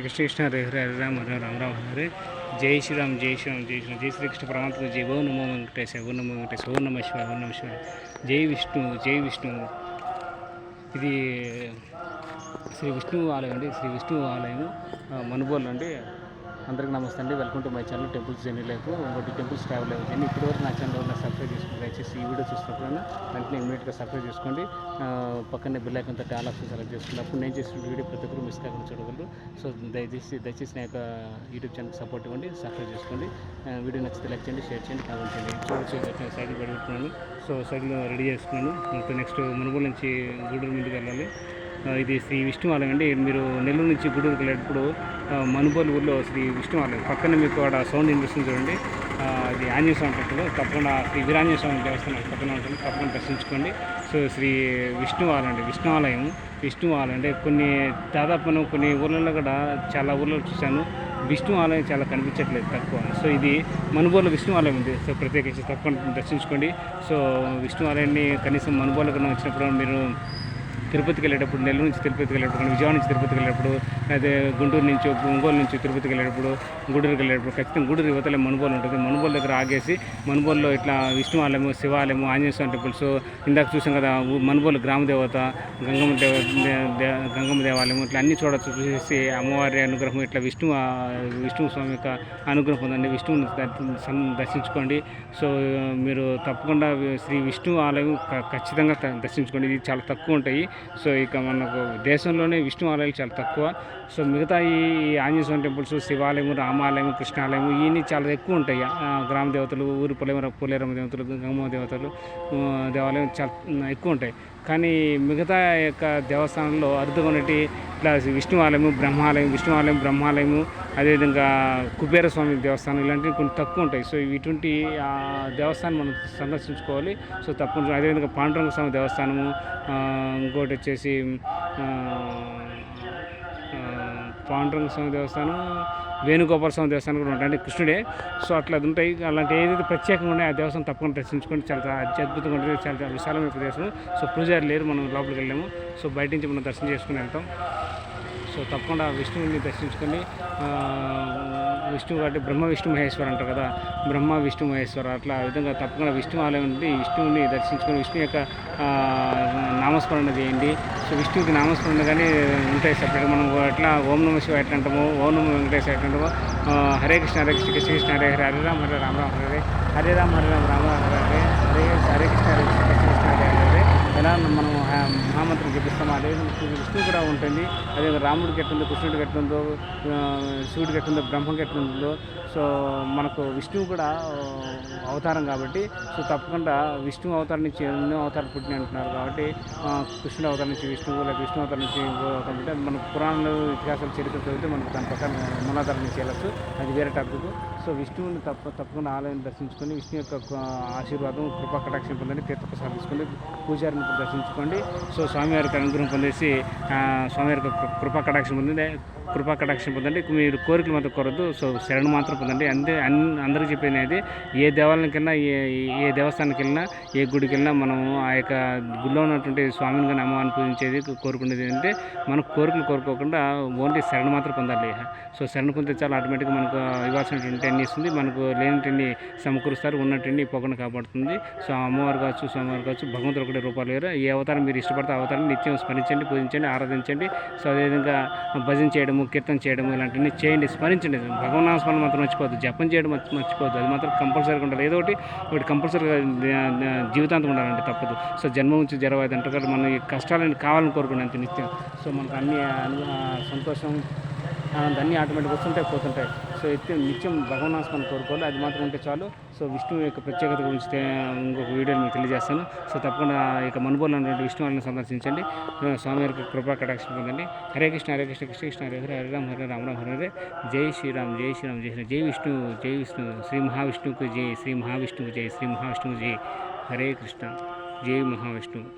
कृष्ण कृष्ण हरे हरे हरे राम राम राम हरे जय श्री राम जय श्री राम जय श्री राम जय श्री कृष्ण परमात्मा जय ఓం నమో వెంకటేశ ఓం నమో వెంకటేశ ఓం నమ శివాయ ఓం నమ శివాయ జై విష్ణు జై విష్ణు. ఇది శ్రీ విష్ణు ఆలయం అండి. శ్రీ విష్ణు ఆలయం మనుబోలు అండి. అందరికీ నమస్తే అండి. Welcome to my channel temples journey life. ఇంకోటి టెంపుల్స్ ట్రావెల్ అయ్యింది. ఇప్పటివరకు నా ఛానల్ ఉన్న సబ్స్క్రైబ్ చేసుకోండి. దయచేసి ఈ వీడియో చూసినప్పుడైనా వెంటనే ఇమీడియట్గా సబ్స్క్రైబ్ చేసుకోండి. పక్కనే బెల్ ఐకాన్ తో ఆల్ ఆప్షన్ సెలెక్ట్ చేసుకోండి. అప్పుడు నేను చేసిన వీడియో ప్రతి ఒక్కరు మిస్ కాకుండా చూడగలరు. సో దయచేసి నా యొక్క యూట్యూబ్ ఛానల్కి సపోర్ట్ ఇవ్వండి, సబ్స్క్రైబ్ చేసుకోండి. వీడియో నచ్చితే లైక్ చేయండి, షేర్ చేయండి, కామెంట్ చేయండి. చూడొచ్చు సైకిల్ పెట్టుకున్నాను. సో సైకిల్ రెడీ చేసుకున్నాను. ఇంకా నెక్స్ట్ మునుగోలు నుంచి గూడూరు మీదకి వెళ్ళాలి. ఇది శ్రీ విష్ణు ఆలయం అండి. మీరు నెల్లూరు నుంచి గూడూరుకి వెళ్ళేటప్పుడు మనుబోలు ఊళ్ళో శ్రీ విష్ణు ఆలయం పక్కన మీకు అక్కడ సౌండ్ వినిపిస్తుంది చూడండి. అది ఆంజనేయ స్వామి టెంపుల్. తప్పకుండా శ్రీ వీరాంజనేయ స్వామి దేవస్థానం పక్కన ఉంటుంది. తప్పకుండా దర్శించుకోండి. సో శ్రీ విష్ణు ఆలయం అండి. విష్ణు ఆలయం అంటే దాదాపు కొన్ని ఊళ్ళల్లో కూడా చాలా ఊళ్ళో చూశాను. విష్ణు ఆలయం చాలా కనిపించట్లేదు, తక్కువ. సో ఇది మనుబోలు విష్ణు ఆలయం ఉంది. సో ప్రత్యేకించి తప్పకుండా దర్శించుకోండి. సో విష్ణు ఆలయాన్ని కనీసం మనుబోలు కన్నా వచ్చినప్పుడు మీరు తిరుపతికి వెళ్ళేటప్పుడు, నెల్లూరు నుంచి తిరుపతికి వెళ్ళేటప్పుడు, విజయవాడ నుంచి తిరుపతికి వెళ్ళేటప్పుడు, అదే గుంటూరు నుంచి ఒంగోలు నుంచి తిరుపతికి వెళ్ళేటప్పుడు, గూడూరుకి వెళ్ళేటప్పుడు ఖచ్చితంగా గూడూరు యువతలే మనుబోలు ఉంటుంది. మనుబోలు దగ్గర ఆగేసి మనుబోలులో ఇట్లా విష్ణు ఆలయము, శివాలయము, ఆంజనేయ స్వామి టెంపుల్స్ ఇందాక చూసాం కదా. మనుబోలు గ్రామదేవత, గంగమ్మ దేవాలయం ఇట్లా అన్నీ చూసేసి అమ్మవారి అనుగ్రహం ఇట్లా విష్ణు స్వామి యొక్క అనుగ్రహం పొందండి. విష్ణువుని దర్శించుకోండి. సో మీరు తప్పకుండా శ్రీ విష్ణు ఆలయం ఖచ్చితంగా దర్శించుకోండి. ఇది చాలా తక్కువ ఉంటాయి. సో ఇక మనకు దేశంలోనే విష్ణు ఆలయాలు చాలా తక్కువ. సో మిగతా ఈ ఆంజనేయ స్వామి టెంపుల్స్, శివాలయము, రామాలయము, కృష్ణాలయము ఇవన్నీ చాలా ఎక్కువ ఉంటాయి. గ్రామ దేవతలు, ఊరు పోలేరమ్మ దేవతలు, గంగమ్మ దేవాలయం చాలా ఎక్కువ ఉంటాయి. కానీ మిగతా యొక్క దేవస్థానంలో అరుదుగా ఉన్నటి ఇట్లా విష్ణు ఆలయము, బ్రహ్మాలయము, అదేవిధంగా కుబేర స్వామి దేవస్థానం ఇలాంటివి కొన్ని తక్కువ ఉంటాయి. సో ఇటువంటి దేవస్థానం మనం సందర్శించుకోవాలి. సో తప్పకుండా అదేవిధంగా పాండురంగ స్వామి దేవస్థానము, ఇంకోటి వచ్చేసి పాండురంగ స్వామి దేవస్థానం, వేణుగోపాల స్వామి దేవస్థానం కూడా ఉంటాయి. అంటే కృష్ణుడే. సో అట్లా అది ఉంటాయి. అలాంటి ఏదైతే ప్రత్యేకంగా ఉన్నాయో ఆ దేవస్థానం తప్పకుండా దర్శించుకొని చాలా అద్భుతంగా ఉంటుంది. చాలా విశాలమైన ప్రదేశం. సో పూజారి లేరు, మనం లోపలికి వెళ్ళాము. సో బయట నుంచి మనం దర్శనం చేసుకుని వెళ్తాం. సో తప్పకుండా విష్ణువుని దర్శించుకొని విష్ణువు కాబట్టి బ్రహ్మ విష్ణు మహేశ్వర అంటారు కదా, బ్రహ్మ విష్ణు మహేశ్వర అట్లా ఆ విధంగా తప్పకుండా విష్ణు ఆలయం నుండి విష్ణువుని దర్శించుకొని విష్ణు యొక్క నామస్మరణ చేయండి. సో విష్ణువుకి నామస్మరణ కానీ ఉంటాయి సపరేట్గా. మనం ఎట్లా ఓం నమ శివ ఎట్లా అంటామో, ఓం నమ వెంకటేశ ఎట్లా అంటామో, హరే కృష్ణ హరే కృష్ణ కృష్ణ కృష్ణ హరే హరే, హరే రామ హరే రామ రామ హరే హరే రామ హరే రామ రామ హరే హరే, హరే కృష్ణ హరే కృష్ణ కృష్ణ కృష్ణ హరే హరే. ఎలా మనం మహామంత్రం జపిస్తామో అదే విష్ణువు కూడా ఉంటుంది. అదే రాముడికి ఎట్లుందో, కృష్ణుడికి ఎట్లుందో, శివుడికి ఎట్లుందో, బ్రహ్మకి ఎట్లుందో. సో మనకు విష్ణువు కూడా అవతారం కాబట్టి, సో తప్పకుండా విష్ణు అవతారం నుంచి ఎన్నో అవతారాలు పుట్టిన అంటున్నారు కాబట్టి కృష్ణుడు అవతారం నుంచి విష్ణువు, లేదా విష్ణు అవతారం నుంచి ఇంకో అవతారం అంటే మన పురాణాలు, ఇతిహాసాలు, చరిత్ర చదివితే మనకు దాని ప్రకారం మూలాధారం నుంచి వెళ్ళచ్చు. అది వేరే టాపిక్. సో విష్ణువుని తప్పకుండా ఆలయం దర్శించుకొని విష్ణు యొక్క ఆశీర్వాదం, కృపా కటాక్షం పొందండి. తీర్థప్రసాదం తీసుకొని పూజారిని దర్శించుకోండి. సో స్వామివారికి అనుగ్రహం పొందేసి స్వామివారికి కృపా కటాక్షం పొందండి. మీరు కోరికలు మాత్రం కోరద్దు. సో శరణు మాత్రం పొందండి. అందరికీ చెప్పేది అయితే ఏ దేవాలయానికి వెళ్ళినా, ఏ దేవస్థానానికి వెళ్ళినా, ఏ గుడికి వెళ్ళినా మనం ఆ యొక్క గుడిలో ఉన్నటువంటి స్వామిని కానీ అమ్మవారిని పూజించేది, కోరుకునేది ఏంటంటే మనకు కోరికలు కోరుకోకుండా ఓన్లీ శరణు మాత్రం పొందాలి. సో శరణు పొందితే చాలా ఆటోమేటిక్గా మనకు ఇవ్వాల్సినటువంటి అన్ని ఇస్తుంది. మనకు లేనిటిని సమకూరుస్తారు, ఉన్నటిని పోకుండా కాపాడుతుంది. సో అమ్మవారు కావచ్చు, స్వామివారు కావచ్చు, భగవంతుడు ఒకటి రూపాయలు వేరు. ఏ అవతారం మీరు ఇష్టపడితే అవతారం నిత్యం స్మరించండి, పూజించండి, ఆరాధించండి. సో అదేవిధంగా భజన చేయడము, కీర్తన చేయడము ఇలాంటివన్నీ చేయండి, స్మరించండి. భగవన్నామ స్మరణ మాత్రం మర్చిపోవద్దు, జపం చేయడం మర్చిపోవద్దు. అది మాత్రం కంపల్సరీగా ఉండాలి. ఏదో ఒకటి కంపల్సరీగా జీవితాంతం ఉండాలంటే తప్పదు. సో జన్మ నుంచి జరవైదు అంటారు కదా, మన ఈ కష్టాలని కావాలని కోరుకునే అంత నిత్యం. సో మనకు అన్ని సంతోషం, అన్నీ ఆటోమేటిక్గా వస్తుంటాయి, పోతుంటాయి. సో నిత్యం భగవన్నాస్మరణ కోరుకోవాలి. అది మాత్రం ఉంటే చాలు. సో విష్ణువు యొక్క ప్రత్యేకత గురించి ఇంకొక వీడియోని మీకు తెలియజేస్తాను. సో తప్పకుండా ఇక మనుబోలు ఉన్నటువంటి విష్ణు వాళ్ళని సందర్శించండి. స్వామివారికి కృపా కటాక్షం పొందండి. హరే కృష్ణ హరే కృష్ణ కృష్ణ కృష్ణ హరే హరే, హరే రామ హరే రామ రామ హరే హరే. జై శ్రీరామ్ జై శ్రీరామ్ జై శ్రీ, జై విష్ణు జై విష్ణు, శ్రీ మహావిష్ణువుకు జై, శ్రీ మహావిష్ణువుకు జై, శ్రీ మహావిష్ణువు జై. హరే కృష్ణ, జై మహావిష్ణువు.